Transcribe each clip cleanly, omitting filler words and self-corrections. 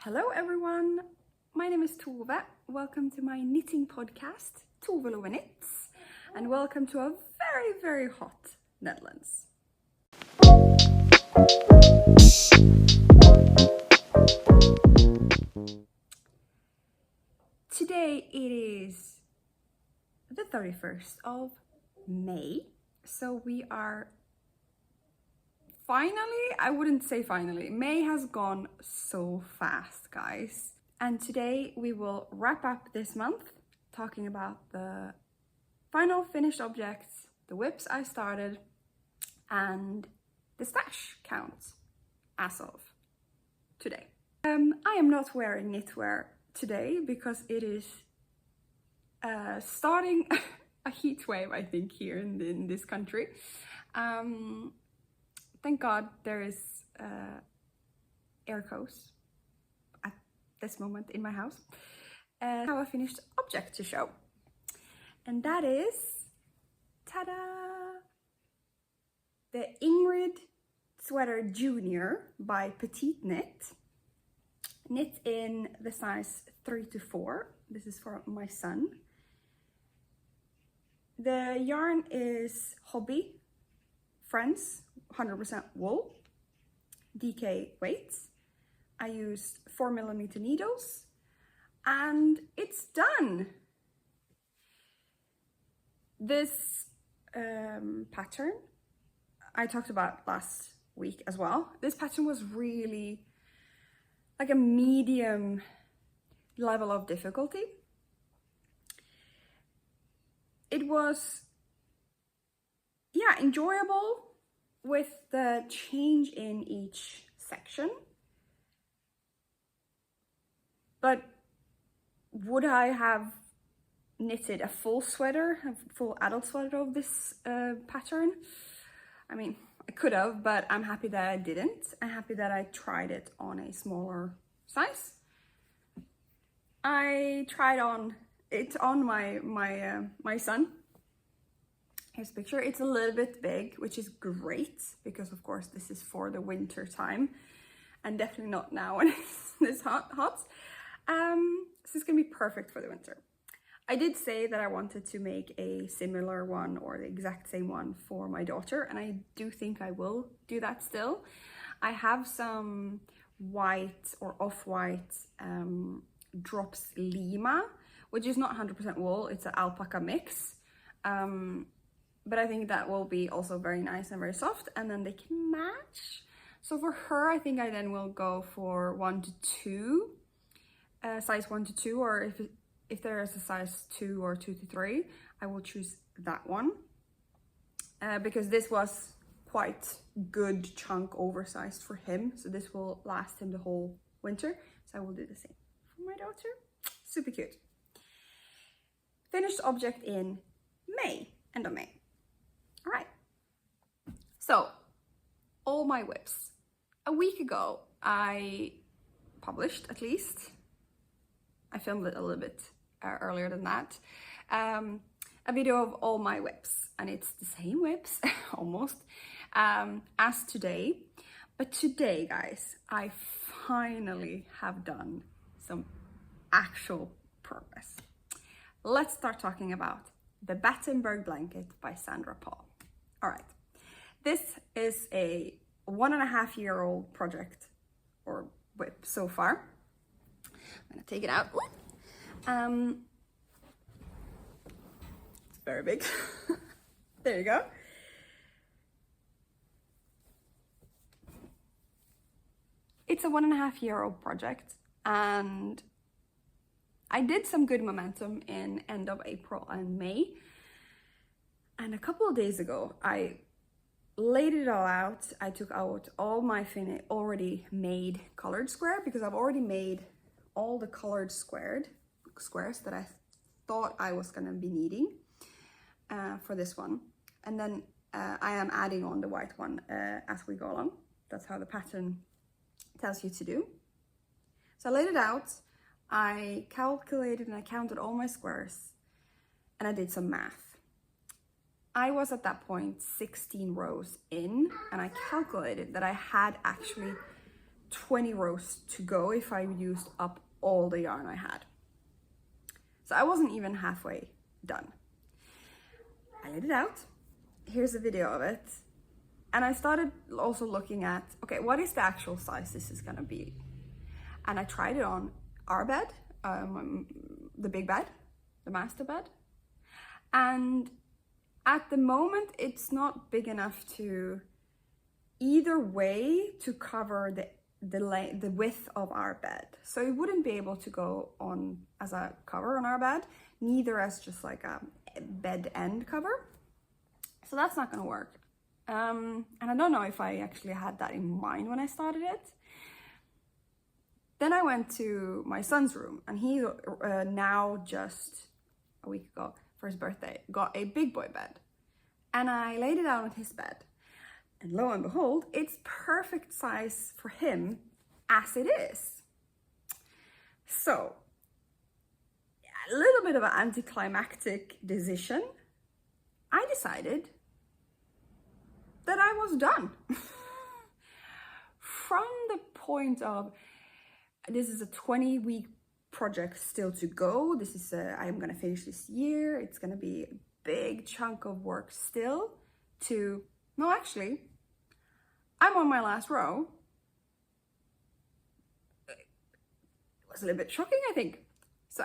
Hello everyone, my name is Tove. Welcome to my knitting podcast, ToveLoveKnits, and welcome to a very hot Netherlands. Today it is the 31st of May, so we are finally, I wouldn't say finally, May has gone so fast, guys. And today we will wrap up this month talking about the final finished objects, the whips I started, and the stash count as of today. I am not wearing knitwear today because it is starting a heat wave, I think, here in this country. Thank God there is air coast at this moment in my house. I have a finished object to show. And that is, ta-da! The Ingrid Sweater Junior by Petite Knit. Knit in the size 3 to 4. This is for my son. The yarn is Hobby Friends 100% wool, DK weights. I used 4mm needles and it's done. This pattern I talked about last week as well. This pattern was really like a medium level of difficulty. It was, yeah, enjoyable with the change in each section. But would I have knitted a full sweater, a full adult sweater of this pattern? I mean, I could have, but I'm happy that I didn't. I'm happy that I tried it on a smaller size. I tried on it on my son. Here's a picture. It's a little bit big, which is great because of course this is for the winter time and definitely not now when it's this hot. So it's gonna be perfect for the winter. I did say that I wanted to make a similar one or the exact same one for my daughter, and I do think I will do that still. I have some white or off-white drops Lima, which is not 100% wool, it's an alpaca mix. But I think that will be also very nice and very soft, and then they can match. So for her, I think I then will go for 1 to 2, size 1 to 2, or if there is a size 2 or 2 to 3, I will choose that one. Because this was quite good chunk oversized for him, so this will last him the whole winter. So I will do the same for my daughter. Super cute. Finished object in May, end of May. All right, so all my whips. A week ago, I published, at least, I filmed it a little bit earlier than that, a video of all my whips, and it's the same whips, almost, as today. But today, guys, I finally have done some actual progress. Let's start talking about the Battenberg blanket by Sandra Paul. All right, this is a 1.5-year-old project or whip so far. I'm gonna take it out. It's very big. There you go. It's a 1.5-year-old project, and I did some good momentum in end of April and May. And a couple of days ago, I laid it all out. I took out all my already made colored square, because I've already made all the colored squares that I thought I was gonna be needing for this one. And then I am adding on the white one as we go along. That's how the pattern tells you to do. So I laid it out. I calculated and I counted all my squares, and I did some math. I was at that point 16 rows in, and I calculated that I had actually 20 rows to go if I used up all the yarn I had. So I wasn't even halfway done. I laid it out. Here's a video of it. And I started also looking at, okay, what is the actual size this is gonna be? And I tried it on our bed, the big bed, the master bed. And at the moment, it's not big enough to either way to cover the width of our bed. So it wouldn't be able to go on as a cover on our bed, neither as just like a bed end cover. So that's not gonna work. And I don't know if I actually had that in mind when I started it. Then I went to my son's room, and he now just a week ago for his birthday got a big boy bed. And I laid it out on his bed. And lo and behold, it's perfect size for him as it is. So, a little bit of an anticlimactic decision. I decided that I was done. From the point of, this is a 20-week project still to go. This is, I'm gonna finish this year. It's gonna be a big chunk of work still to, no, actually, I'm on my last row. It was a little bit shocking, I think. So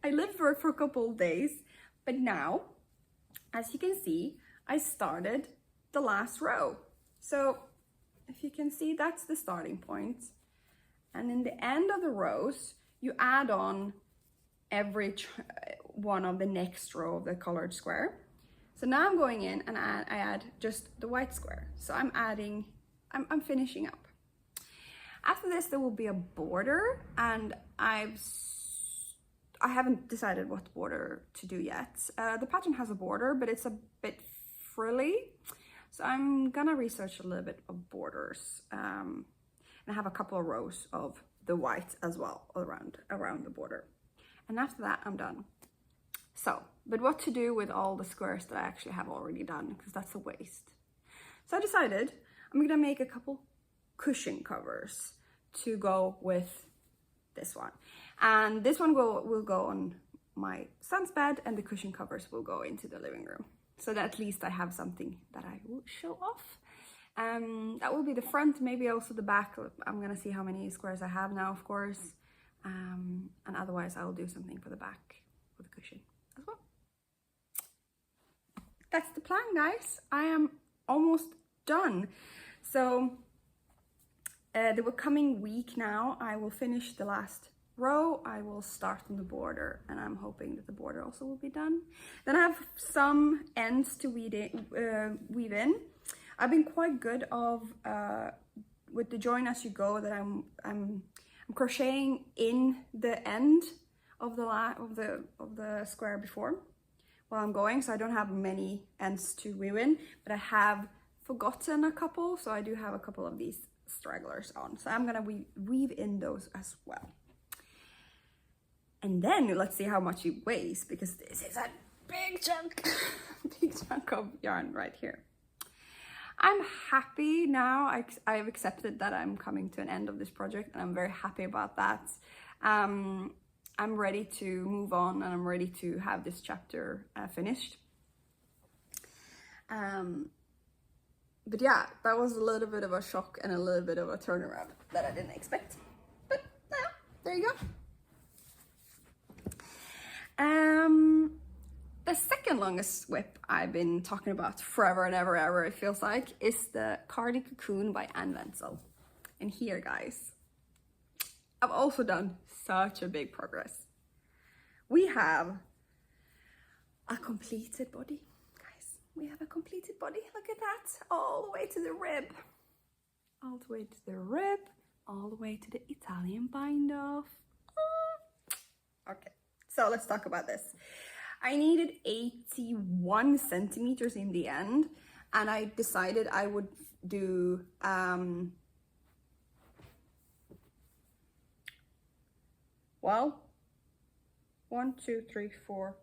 I lived for a couple of days, but now, as you can see, I started the last row. So if you can see, that's the starting point. And in the end of the rows, you add on every one of the next row of the colored square. So now I'm going in and I add just the white square. So I'm finishing up. After this, there will be a border, and I haven't decided what border to do yet. The pattern has a border, but it's a bit frilly. So I'm gonna research a little bit of borders. And I have a couple of rows of the white as well around the border. And after that, I'm done. So, but what to do with all the squares that I actually have already done, because that's a waste. So I decided I'm gonna make a couple cushion covers to go with this one. And this one will go on my son's bed, and the cushion covers will go into the living room. So that at least I have something that I will show off. That will be the front, maybe also the back. I'm gonna see how many squares I have now, of course. And otherwise I'll do something for the back with the cushion as well. That's the plan, guys. I am almost done. So the coming week now, I will finish the last row. I will start on the border, and I'm hoping that the border also will be done. Then I have some ends to weave in. I've been quite good with the join as you go, that I'm crocheting in the end of the square before while I'm going, so I don't have many ends to weave in, but I have forgotten a couple, so I do have a couple of these stragglers on, so I'm gonna weave in those as well. And then let's see how much it weighs, because this is a big chunk, big chunk of yarn right here. I'm happy now. I've accepted that I'm coming to an end of this project, and I'm very happy about that. I'm ready to move on, and I'm ready to have this chapter finished. But yeah, that was a little bit of a shock and a little bit of a turnaround that I didn't expect. But yeah, there you go. The second longest whip I've been talking about forever and ever, it feels like, is the Cardi Cocoon by Anne Wenzel. And here, guys, I've also done such a big progress. We have a completed body, guys. We have a completed body. Look at that, all the way to the rib. All the way to the rib, all the way to the Italian bind off. Okay. So let's talk about this. I needed 81 centimeters in the end, and I decided I would do well, 1, 2, 3, 4,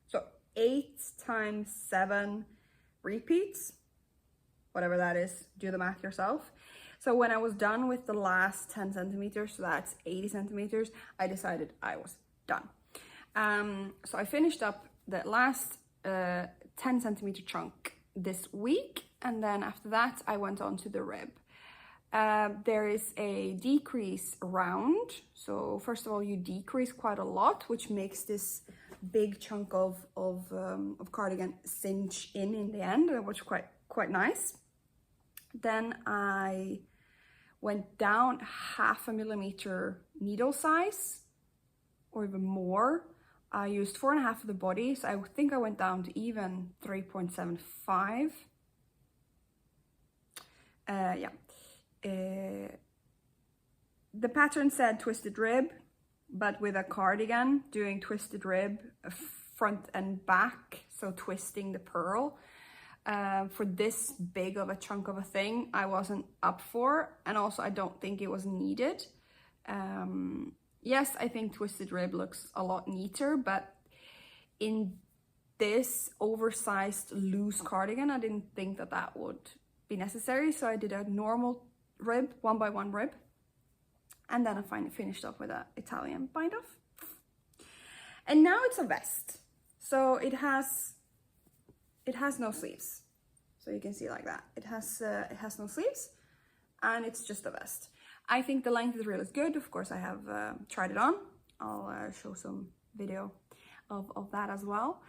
so 8 times 7 repeats, whatever that is, do the math yourself. So when I was done with the last 10 centimeters, so that's 80 centimeters, I decided I was done. So I finished up the last 10 centimeter chunk this week, and then after that I went on to the rib. There is a decrease around. So first of all, you decrease quite a lot, which makes this big chunk of cardigan cinch in the end, which quite nice. Then I went down 0.5 millimeter needle size, or even more. I used 4.5 of the body, so I think I went down to even 3.75. The pattern said twisted rib, but with a cardigan, doing twisted rib front and back, so twisting the purl. For this big of a chunk of a thing, I wasn't up for, and also I don't think it was needed. Yes, I think twisted rib looks a lot neater, but in this oversized loose cardigan, I didn't think that would be necessary, so I did a normal rib, 1x1 rib, and then I finally finished up with an Italian bind off. And now it's a vest, so it has no sleeves, so you can see like that. It has no sleeves, and it's just a vest. I think the length is really good. Of course, I have tried it on. I'll show some video of that as well.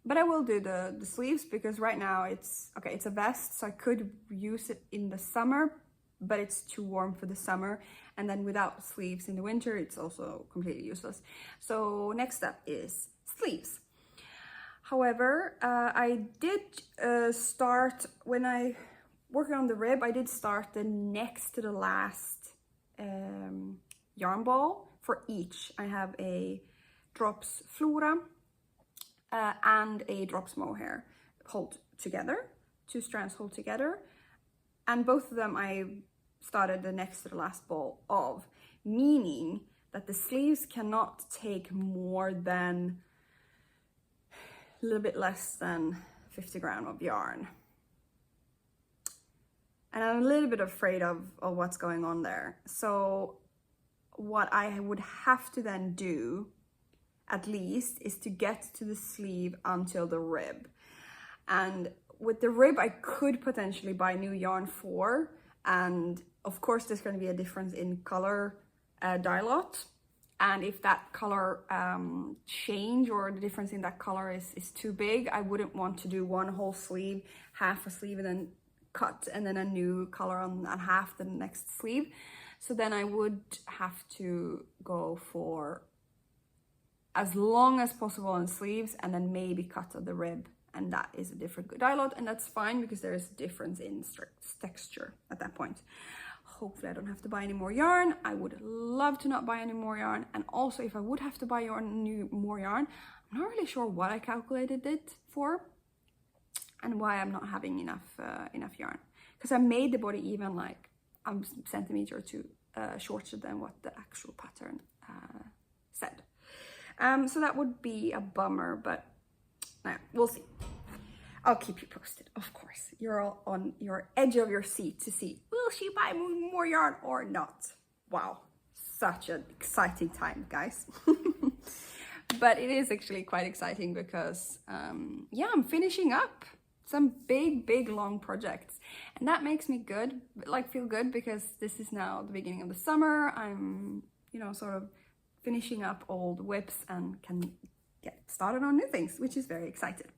But I will do the sleeves, because right now it's a vest, so I could use it in the summer, but it's too warm for the summer, and then without sleeves in the winter, it's also completely useless. So next step is sleeves. However, I did start, when I working on the rib, I did start the next to the last yarn ball for each. I have a Drops Flora and a Drops Mohair hold together, 2 strands hold together, and both of them I started the next to the last ball of, meaning that the sleeves cannot take more than a little bit less than 50 grams of yarn. And I'm a little bit afraid of what's going on there. So what I would have to then do, at least, is to get to the sleeve until the rib. And with the rib, I could potentially buy new yarn for, and of course there's going to be a difference in color dye lot. And if that color change, or the difference in that color is too big, I wouldn't want to do one whole sleeve, half a sleeve, and then cut, and then a new color on half the next sleeve. So then I would have to go for as long as possible on sleeves, and then maybe cut on the rib, and that is a different dye lot, and that's fine, because there is a difference in texture at that point. Hopefully I don't have to buy any more yarn. I would love to not buy any more yarn, and also if I would have to buy more yarn, I'm not really sure what I calculated it for, and why I'm not having enough yarn, because I made the body even like a centimeter or two shorter than what the actual pattern said. So that would be a bummer, but we'll see. I'll keep you posted, of course. You're all on your edge of your seat to see, will she buy more yarn or not? Wow, such an exciting time, guys. But it is actually quite exciting, because yeah, I'm finishing up some big long projects, and that makes me feel good, because this is now the beginning of the summer. I'm sort of finishing up old whips and can get started on new things, which is very exciting.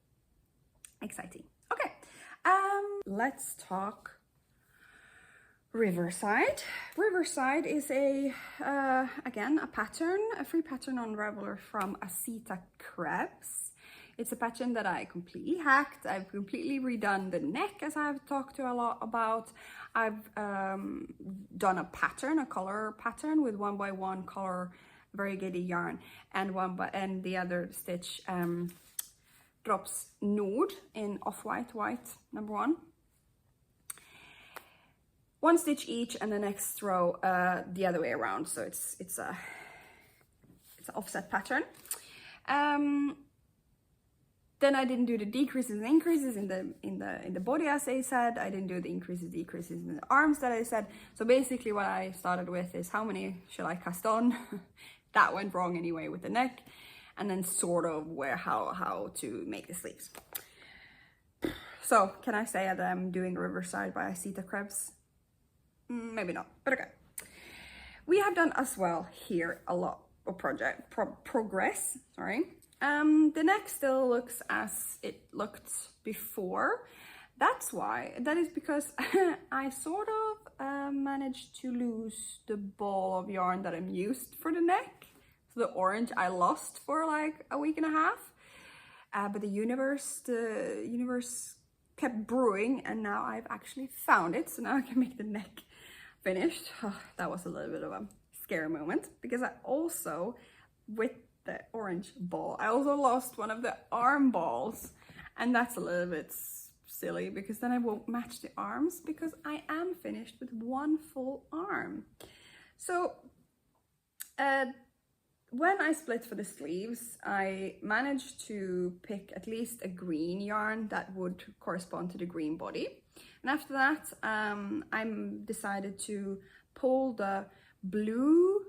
Okay, let's talk Riverside. Riverside is again a free pattern on Ravelry from Asita Krebs. It's a pattern that I completely hacked. I've completely redone the neck, as I've talked to a lot about. I've done a color pattern with 1x1 color variegated yarn, and the other stitch Drops Nord in off-white, number 1. 1 stitch each, and the next row the other way around. So it's an offset pattern. Then I didn't do the decreases and increases in the body as I said. I didn't do the increases, decreases in the arms that I said. So basically what I started with is how many should I cast on? That went wrong anyway with the neck. And then sort of how to make the sleeves. So can I say that I'm doing Riverside by Asita Krebs? Maybe not, but okay. We have done as well here a lot of progress, sorry. The neck still looks as it looked before. That is because I sort of managed to lose the ball of yarn that I'm used for the neck. So the orange I lost for like a week and a half. But the universe kept brewing, and now I've actually found it. So now I can make the neck finished. Oh, that was a little bit of a scary moment, because I also, with the orange ball, I also lost one of the arm balls, and that's a little bit silly because then I won't match the arms, because I am finished with one full arm. So when I split for the sleeves, I managed to pick at least a green yarn that would correspond to the green body. And after that, I decided to pull the blue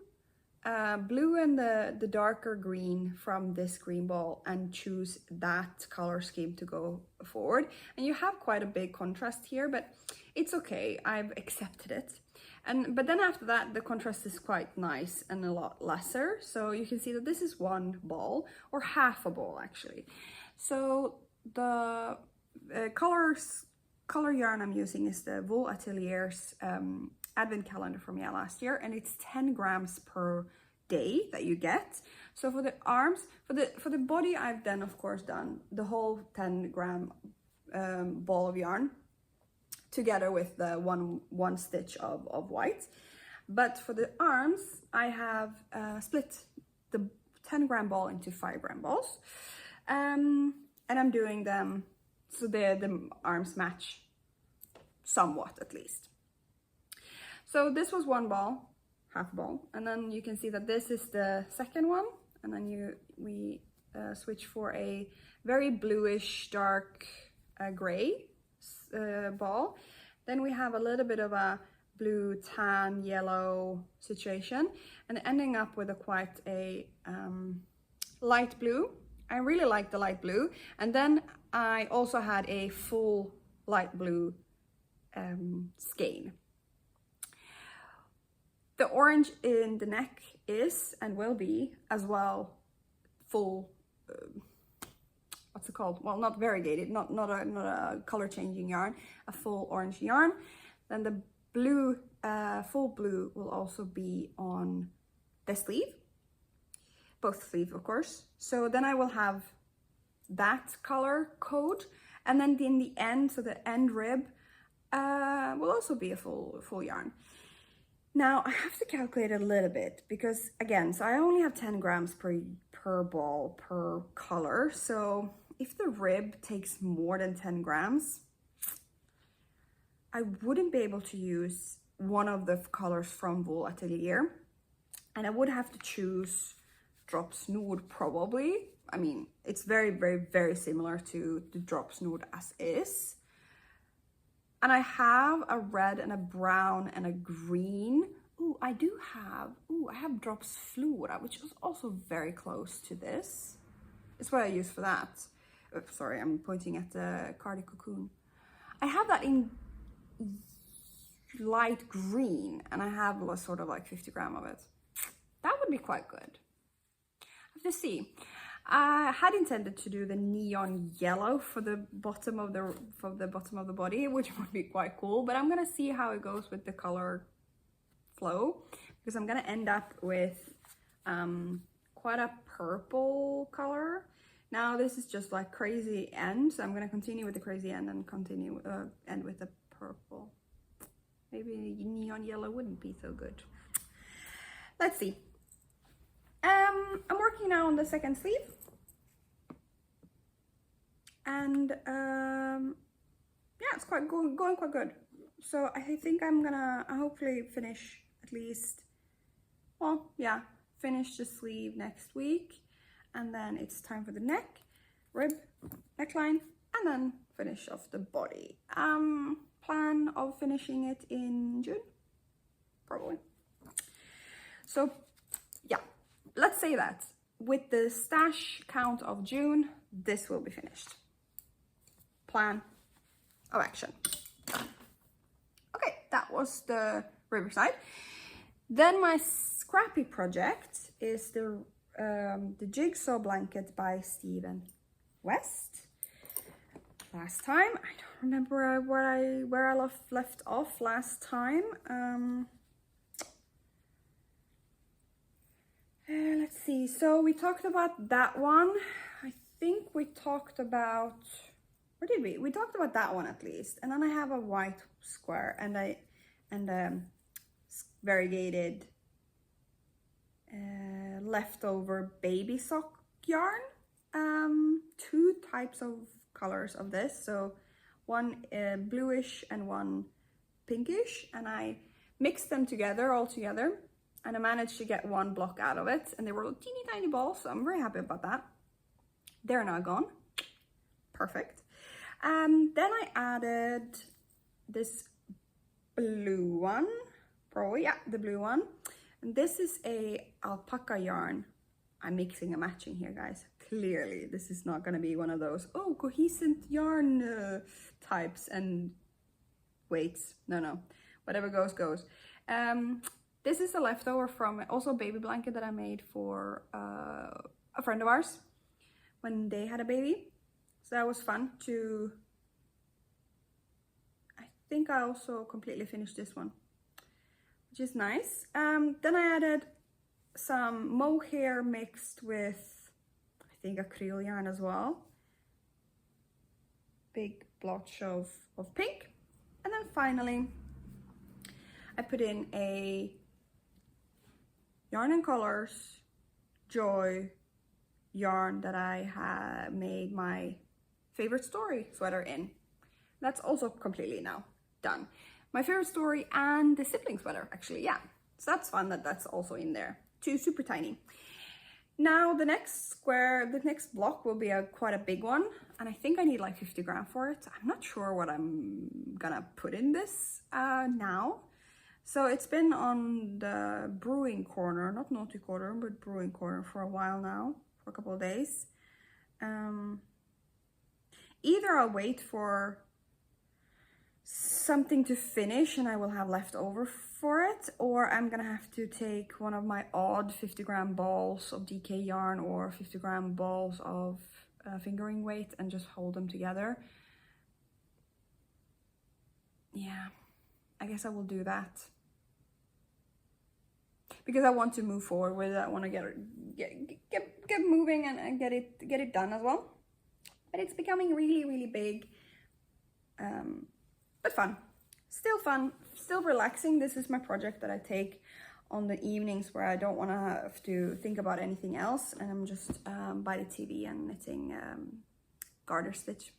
and the darker green from this green ball and choose that color scheme to go forward. And you have quite a big contrast here, but it's okay. I've accepted it. But then after that, the contrast is quite nice and a lot lesser. So you can see that this is one ball, or half a ball actually. So the color yarn I'm using is the Wool Atelier's advent calendar from last year, and it's 10 grams per day that you get. So for the arms, for the body, I've then of course done the whole 10-gram ball of yarn, together with the one stitch of white. But for the arms, I have split the 10-gram ball into 5-gram balls, and I'm doing them so the arms match somewhat, at least. So this was one ball, half ball, and then you can see that this is the second one, and then we switch for a very bluish dark gray ball. Then we have a little bit of a blue, tan, yellow situation, and ending up with quite a light blue. I really like the light blue. And then I also had a full light blue skein. The orange in the neck is and will be as well full what's it called? Well, not variegated, not a color changing yarn, a full orange yarn. Then the blue, full blue will also be on the sleeve, both sleeves of course. So then I will have that color code, and then in the end, so the end rib will also be a full yarn. Now I have to calculate a little bit, because again, so I only have 10 grams per ball per color. So if the rib takes more than 10 grams, I wouldn't be able to use one of the colors from Wool Atelier, and I would have to choose Drops Nude probably. I mean, it's very, very, very similar to the Drops Nude as is. And I have a red and a brown and a green. I have Drops Flora, which is also very close to this. It's what I use for that. Oh, sorry, I'm pointing at the Cardi Cocoon. I have that in light green, and I have sort of like 50 grams of it. That would be quite good. I have to see. I had intended to do the neon yellow for the bottom of the body, which would be quite cool, but I'm gonna see how it goes with the color flow, because I'm gonna end up with quite a purple color. Now this is just like crazy end, so I'm gonna continue with the crazy end and continue end with the purple. Maybe neon yellow wouldn't be so good. Let's see. I'm working now on the second sleeve, and yeah, it's going quite good. So I think I'm gonna hopefully finish at least, well, yeah, finish the sleeve next week, and then it's time for the neck. rib neckline, and then finish off the body. Plan of finishing it in June, probably. So yeah, let's say that with the stash count of June, this will be finished. Plan of action. Okay, that was the Riverside. Then my scrappy project is the jigsaw blanket by Stephen West. Last time, I don't remember where I left off last time. Let's see. So we talked about that one. I think we talked about, where did we? We talked about that one at least. And then I have a white square and variegated leftover baby sock yarn. Two types of colors of this, so one bluish and one pinkish, and I mixed them together all together, and I managed to get one block out of it, and they were teeny tiny balls, so I'm very happy about that. They're now gone. Perfect. Then I added this blue one, probably, yeah, the blue one, and this is a alpaca yarn. I'm mixing and matching here, guys. Clearly, this is not going to be one of those, oh, cohesive yarn types and weights. No. Whatever goes, goes. This is a leftover from also a baby blanket that I made for a friend of ours when they had a baby. So that was fun to... I think I also completely finished this one, which is nice. Then I added some mohair mixed with, I think, acrylic yarn as well. Big blotch of pink. And then finally, I put in a Yarn and Colors Joy yarn that I had made my favorite story sweater in. That's also completely now done. My favorite story and the sibling sweater, actually, yeah. So that's fun that that's also in there. Two super tiny. Now the next square, the next block will be quite a big one, and I think I need like 50 grams for it. I'm not sure what I'm gonna put in this now. So it's been on the brewing corner, not naughty corner, but brewing corner for a while now, for a couple of days. Either I'll wait for something to finish and I will have leftover for it, or I'm gonna have to take one of my odd 50-gram balls of DK yarn or 50-gram balls of fingering weight and just hold them together. Yeah, I guess I will do that because I want to move forward with it. I want to get moving and get it done as well. But it's becoming really big, but fun. Still relaxing. This is my project that I take on the evenings where I don't want to have to think about anything else, and I'm just by the TV and knitting garter stitch.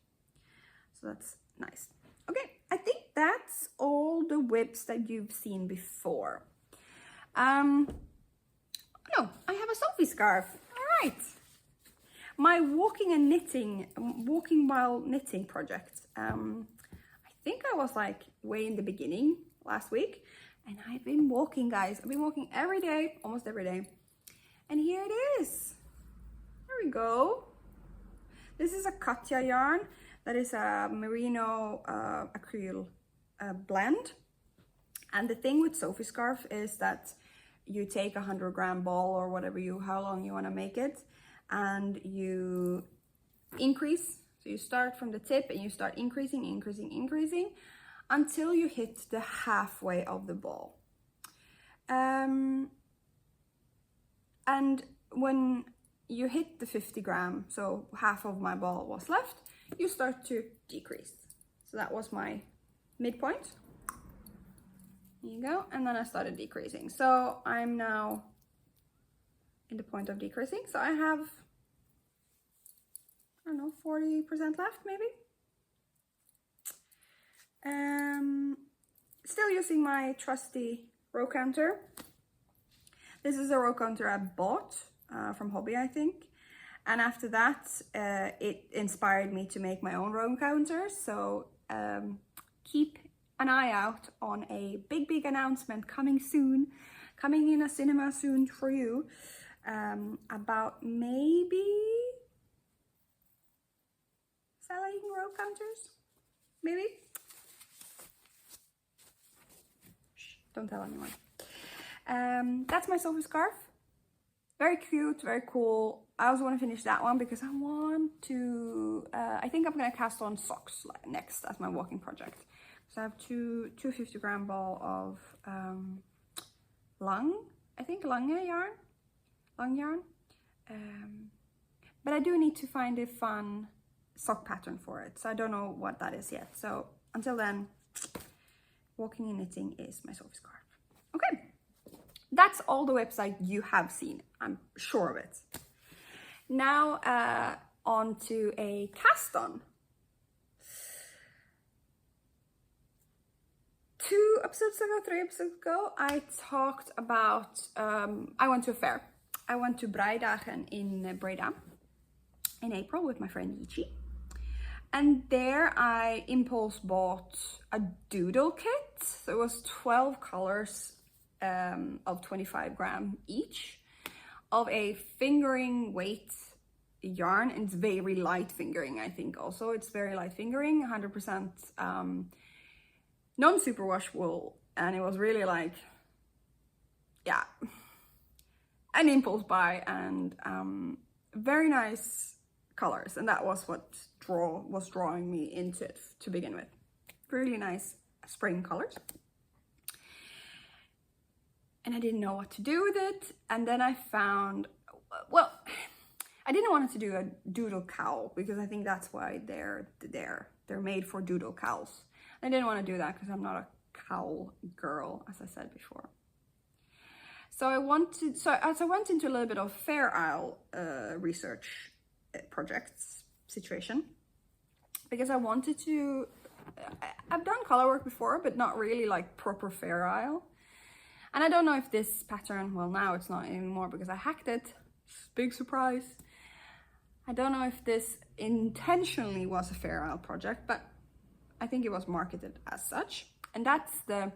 So that's nice. Okay, I think that's all the whips that you've seen before. No, I have a Sophie scarf. All right. My walking while knitting project. I think I was like way in the beginning last week, and I've been walking, guys. I've been walking every day, almost every day. And here it is. There we go. This is a Katja yarn. That is a merino acrylic blend. And the thing with Sophie scarf is that you take a 100-gram ball or whatever how long you want to make it, and you increase. So you start from the tip and you start increasing until you hit the halfway of the ball. And when you hit the 50 gram, so half of my ball was left, you start to decrease. So that was my midpoint. There you go. And then I started decreasing. So I'm now in the point of decreasing. So I have, I don't know, 40% left maybe. Still using my trusty row counter. This is a row counter I bought from Hobby, I think. And after that, it inspired me to make my own row counters. So keep an eye out on a big announcement coming soon, coming in a cinema soon for you, about maybe selling row counters, maybe. Shh, don't tell anyone. That's my Sophie scarf. Very cute, very cool. I also want to finish that one because I want to, I think I'm gonna cast on socks next as my walking project. So I have two 50-gram ball of Lang yarn. But I do need to find a fun sock pattern for it. So I don't know what that is yet. So until then, walking and knitting is my Sophie scarf. Okay, that's all the website you have seen. I'm sure of it. Now on to a cast on. 3 episodes ago, I talked about, I went to a fair. I went to Breidagen in Breda in April with my friend Yichi. And there I impulse bought a doodle kit. So it was 12 colors of 25 gram each of a fingering weight yarn. And it's very light fingering, I think also. It's very light fingering, 100% non-superwash wool, and it was really like, yeah, an impulse buy, and very nice colors, and that was what was drawing me into it to begin with. Really nice spring colors, and I didn't know what to do with it, and then I found, well, I didn't want to do a doodle cowl because I think that's why they're made for doodle cowls. I didn't want to do that because I'm not a cowl girl, as I said before. So I went into a little bit of Fair Isle research projects situation because I wanted to. I've done color work before, but not really like proper Fair Isle. And I don't know if this pattern. Well, now it's not anymore because I hacked it. Big surprise. I don't know if this intentionally was a Fair Isle project, but I think it was marketed as such. And that's the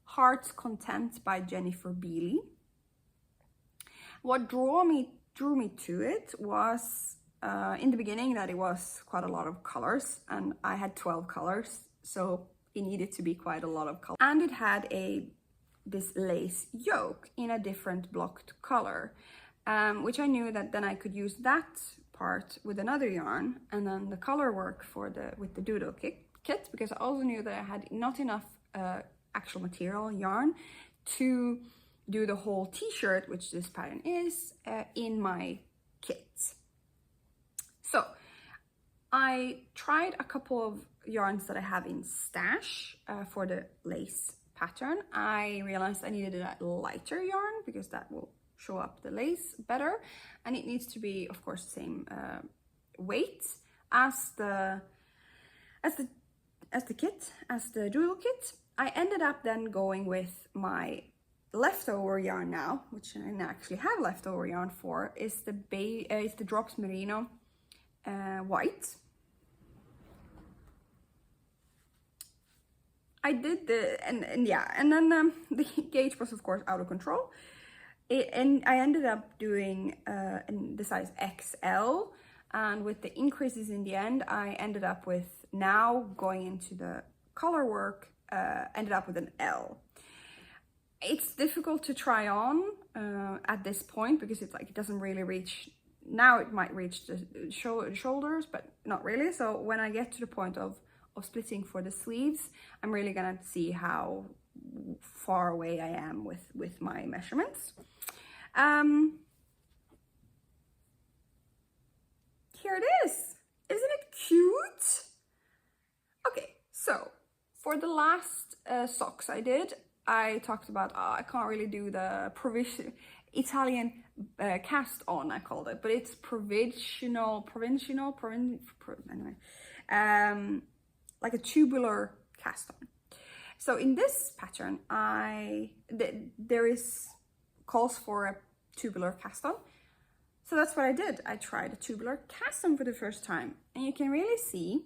Heart's Content by Jennifer Bealey. What drew me to it was in the beginning that it was quite a lot of colors, and I had 12 colors, so it needed to be quite a lot of color. And it had this lace yoke in a different blocked color, which I knew that then I could use that part with another yarn, and then the color work with the doodle kit, because I also knew that I had not enough actual material yarn to do the whole t-shirt, which this pattern is, in my kit. So I tried a couple of yarns that I have in stash for the lace pattern. I realized I needed a lighter yarn because that will show up the lace better, and it needs to be, of course, the same weight as the doodle kit. I ended up then going with my leftover yarn now, which I actually have leftover yarn for, is the Drops Merino white. I did and then the gauge was of course out of control. And I ended up doing in the size XL, and with the increases in the end, I ended up with, now going into the color work, ended up with an L. It's difficult to try on at this point because it's like it doesn't really reach. Now it might reach the shoulders, but not really. So when I get to the point of splitting for the sleeves, I'm really gonna see how far away I am with my measurements. Here it is. Isn't it cute? Okay, so for the last socks I did, I talked about, I can't really do the Italian cast on, I called it, but it's anyway, like a tubular cast on. So in this pattern, there is calls for a tubular cast on. So that's what I did. I tried a tubular cast on for the first time, and you can really see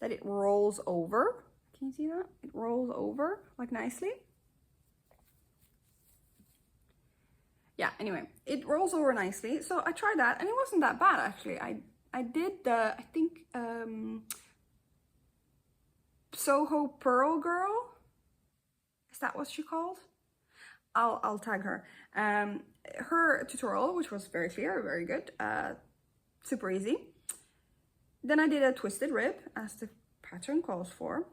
that it rolls over. Can you see that? It rolls over like nicely. Yeah, anyway, it rolls over nicely. So I tried that and it wasn't that bad actually. I did the, I think, Soho Pearl Girl. Is that what she called? I'll tag her. Her tutorial, which was very clear, very good, super easy. Then I did a twisted rib as the pattern calls for.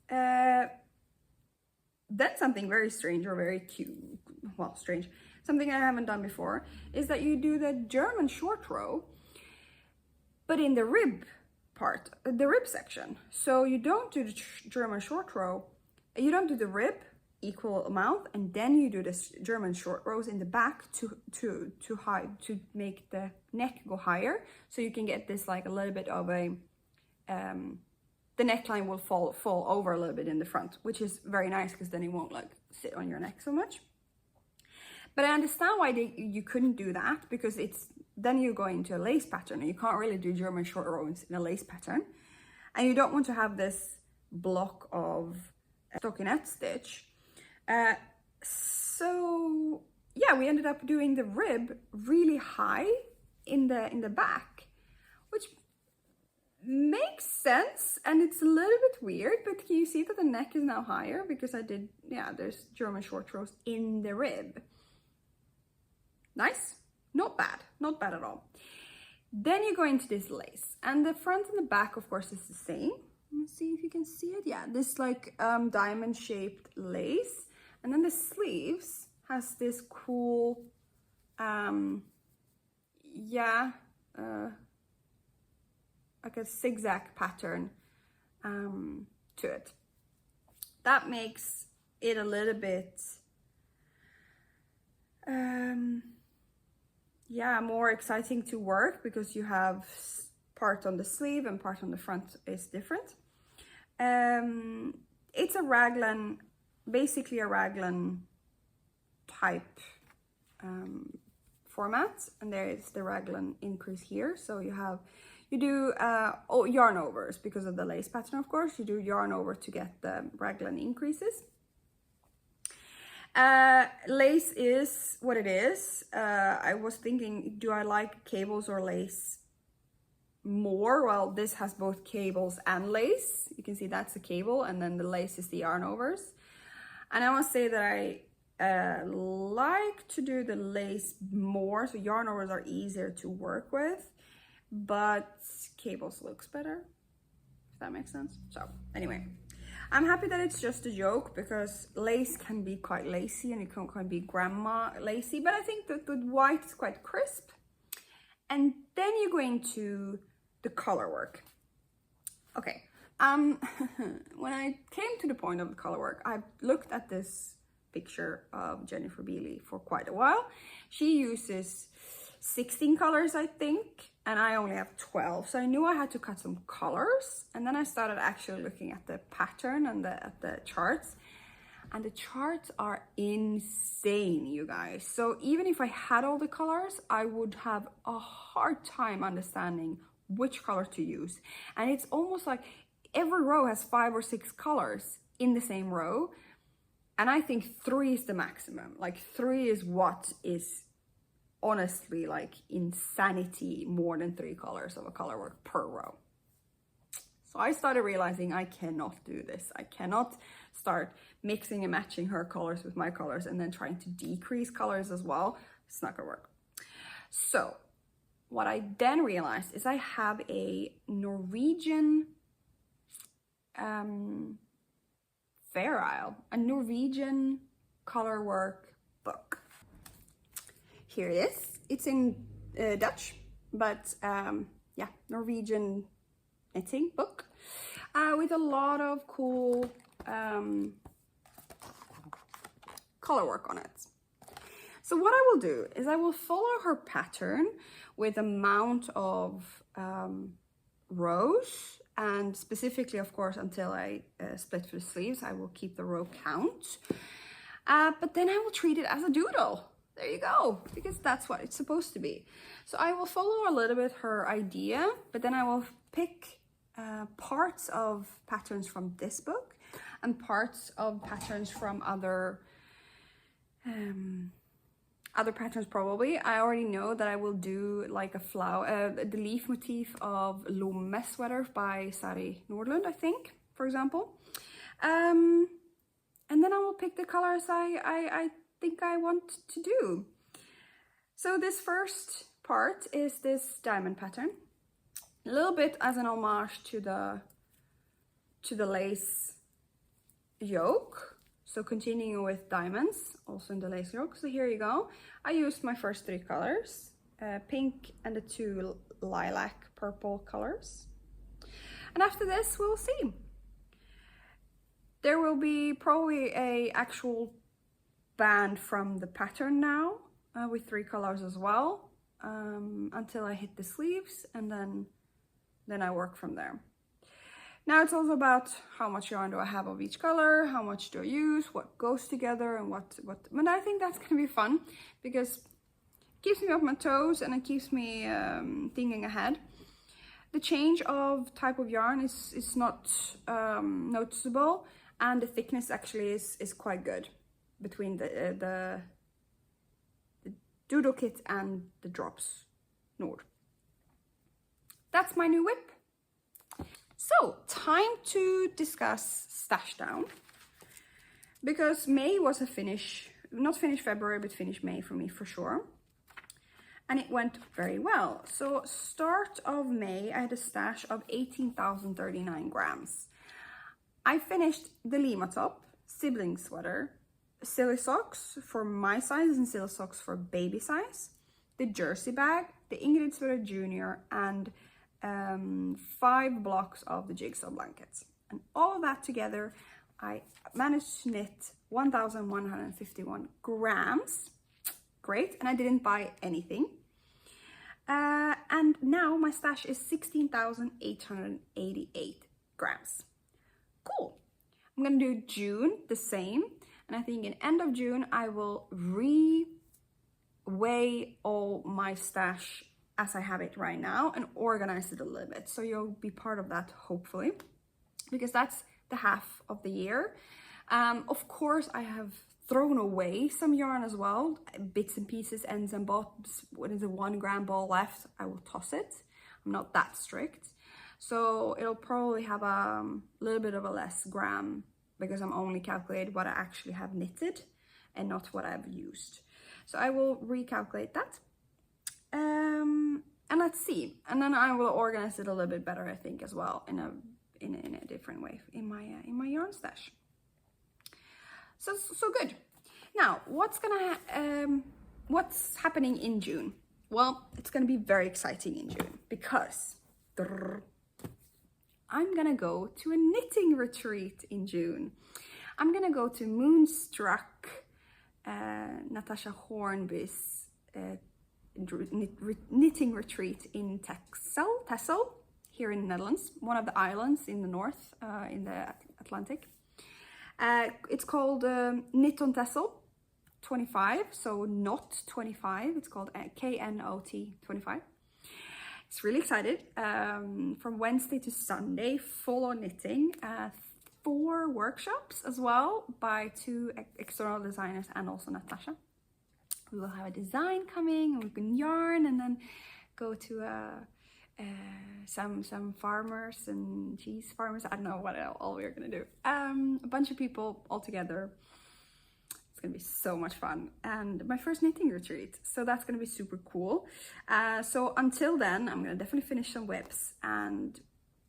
Then something very strange or very cute, well, strange, something I haven't done before, is that you do the German short row, but in the rib part, the rib section. So you don't do the German short row, you don't do the rib equal amount, and then you do the German short rows in the back to make the neck go higher, so you can get this like a little bit of a the neckline will fall over a little bit in the front, which is very nice because then it won't like sit on your neck so much. But I understand why you couldn't do that, because then you go into a lace pattern and you can't really do German short rows in a lace pattern, and you don't want to have this block of stockinette stitch. So yeah, we ended up doing the rib really high in the back, which makes sense, and it's a little bit weird, but can you see that the neck is now higher because I did, yeah, there's German short rows in the rib. Nice, not bad at all. Then you go into this lace, and the front and the back of course is the same. Let's see if you can see it. Yeah, this like diamond shaped lace, and then the sleeves has this cool like a zigzag pattern to it. That makes it a little bit more exciting to work, because you have part on the sleeve and part on the front is different. It's a raglan, basically a raglan type format, and there is the raglan increase here. So you do yarn overs because of the lace pattern, of course. You do yarn over to get the raglan increases. Lace is what it is. I was thinking, do I like cables or lace more? Well, this has both cables and lace. You can see that's the cable, and then the lace is the yarn overs. And I must say that I like to do the lace more. So yarn overs are easier to work with, but cables looks better, if that makes sense. So anyway, I'm happy that it's just a joke, because lace can be quite lacy and it can be grandma lacy, but I think that the white is quite crisp. And then you go into the color work. Okay, when I came to the point of the color work, I looked at this picture of Jennifer Bealey for quite a while. She uses 16 colors, I think, and I only have 12, so I knew I had to cut some colors. And then I started actually looking at the pattern and at the charts, and the charts are insane, you guys. So even if I had all the colors, I would have a hard time understanding which color to use. And it's almost like every row has 5 or 6 colors in the same row, and I think 3 is the maximum. Like 3 is what is honestly like insanity, more than 3 colors of a color work per row. So I started realizing I cannot do this. I cannot start mixing and matching her colors with my colors and then trying to decrease colors as well. It's not gonna work. So what I then realized is I have a Norwegian Fair Isle, a Norwegian color work book. Here it is. It's in Dutch, but yeah, Norwegian knitting book with a lot of cool color work on it. So what I will do is I will follow her pattern with amount of rows, and specifically, of course, until I split for the sleeves, I will keep the row count. But then I will treat it as a doodle. there you go, because that's what it's supposed to be. So I will follow a little bit her idea, but then I will pick parts of patterns from this book and parts of patterns from other patterns probably. I already know that I will do like a flower, the leaf motif of Lomme sweater by Sari Nordlund, I think, for example. And then I will pick the colors I think I want to do. So this first part is this diamond pattern, a little bit as an homage to the lace yoke. So continuing with diamonds, also in the lace yoke. So here you go. I used my first 3 colors, pink and the 2 lilac purple colors. And after this, we'll see. There will be probably a actual band from the pattern now, with 3 colors as well, until I hit the sleeves, and then I work from there. Now it's also about how much yarn do I have of each color, how much do I use, what goes together, and what. But I think that's gonna be fun because it keeps me off my toes and it keeps me thinking ahead. The change of type of yarn is not noticeable, and the thickness actually is quite good between the Doodle Kit and the Drops Nord. That's my new whip. So, time to discuss stash down, because May was a finish, not finished February, but finished May for me for sure. And it went very well. So start of May, I had a stash of 18,039 grams. I finished the Lima top, sibling sweater, silly socks for my size and silly socks for baby size, the jersey bag, the Ingrid sweater junior, and 5 blocks of the jigsaw blankets. And all of that together, I managed to knit 1,151 grams. Great, and I didn't buy anything. And now my stash is 16,888 grams. Cool. I'm gonna do June the same, and I think in end of June I will weigh all my stash as I have it right now and organize it a little bit. So you'll be part of that, hopefully, because that's the half of the year. Of course, I have thrown away some yarn as well, bits and pieces, ends and bobs. When there's a 1 gram ball left, I will toss it. I'm not that strict. So it'll probably have a little bit of a less gram because I'm only calculating what I actually have knitted and not what I've used. So I will recalculate that. And let's see. And then I will organize it a little bit better, I think, as well, in a different way in my yarn stash. So good. Now, what's happening in June? Well, it's gonna be very exciting in June because I'm gonna go to a knitting retreat in June. I'm gonna go to Moonstruck, Natasha Hornby's knitting retreat in Texel, here in the Netherlands, one of the islands in the north, in the Atlantic. It's called Knit on Texel 25, so not 25, it's called KNOT 25. It's really excited. From Wednesday to Sunday, full on knitting, 4 workshops as well by 2 external designers and also Natasha. We will have a design coming, and we can yarn and then go to some farmers and cheese farmers. I don't know what all we're gonna do. A bunch of people all together. It's gonna be so much fun, and my first knitting retreat, so that's gonna be super cool. So until then, I'm gonna definitely finish some whips and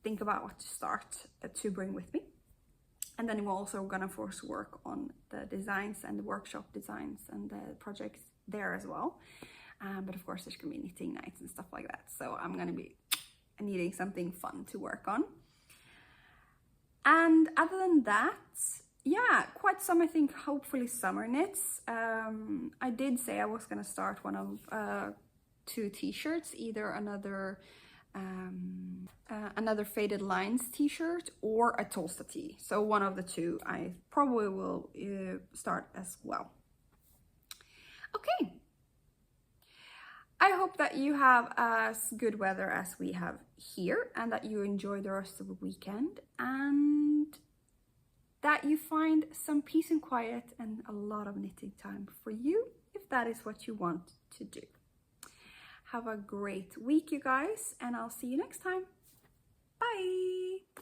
think about what to start to bring with me. And then we're also gonna force work on the designs and the workshop designs and the projects there as well. But of course there's gonna be knitting nights and stuff like that. So I'm gonna be needing something fun to work on. And other than that, yeah, quite some, I think, hopefully summer knits. I did say I was gonna start one of 2 t-shirts, either another Faded Lines t-shirt or a Tolsta tee. So one of the 2 I probably will start as well. Okay, hope that you have as good weather as we have here, and that you enjoy the rest of the weekend, and that you find some peace and quiet and a lot of knitting time for you, if that is what you want to do. Have a great week, you guys, and I'll see you next time. Bye!